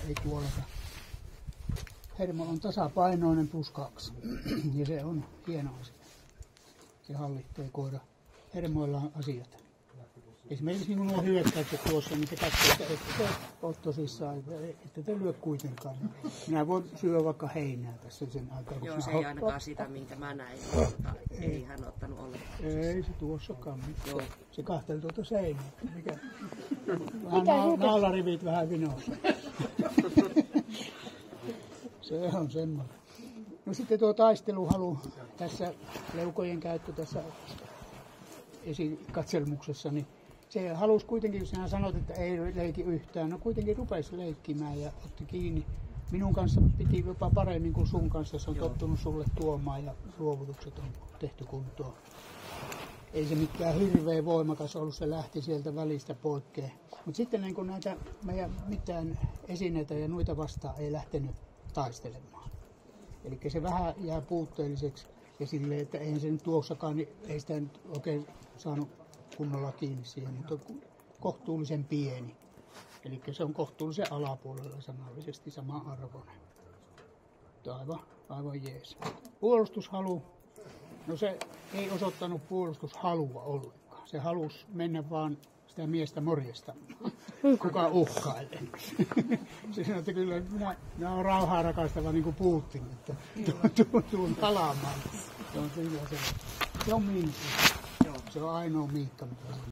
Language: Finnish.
ei kuoleta. Hermo on tasapainoinen +2 ja se on hieno asia. Se hallitsee koira hermoillaan asiat. Esimerkiksi niin kuin nuo hyökkäykset tuossa, niin se katsoo, että ette ole tosissaan, että te lyö kuitenkaan. Minä voin syödä vaikka heinää tässä sen aikaa. Joo, se ei ainakaan sitä, minkä mä näin. Ei hän ottanut ollenkaan. Ei se tuossakaan mitään. Se kahteli tuota seinää. Vähän naalarivit vähän vinossa. Se on semmoinen. No sitten tuo taisteluhalu, tässä leukojen käyttö tässä esikatselmuksessa, niin se halusi kuitenkin, jos sinä sanot, että ei leiki yhtään, no kuitenkin rupesi leikkimään ja otti kiinni. Minun kanssa piti jopa paremmin kuin sun kanssa, se on tottunut sulle tuomaan ja luovutukset on tehty kuntoon. Ei se mikään hirveän voimakas ollut, se lähti sieltä välistä poikkeen. Mutta sitten niin kun näitä meidän mitään esineitä ja noita vastaan ei lähtenyt taistelemaan. Eli se vähän jää puutteelliseksi ja silleen, että eihän se nyt tuossakaan, niin ei sitä nyt oikein saanut kunnolla kiinni siihen, mutta on kohtuullisen pieni. Eli se on kohtuullisen alapuolella sanallisesti sama arvoinen. Aivan jees. Puolustushalu. No se ei osoittanut puolustushalua ollenkaan. Se halusi mennä vaan sitä miestä morjestamaan. Kuka uhkailee. Se sanoi, että kyllä minä olen rauhaa rakastava niin kuin Putin, että tuun palaamaan. Se on kyllä se on Miikka. Se on ainoa Miikka, mitä on.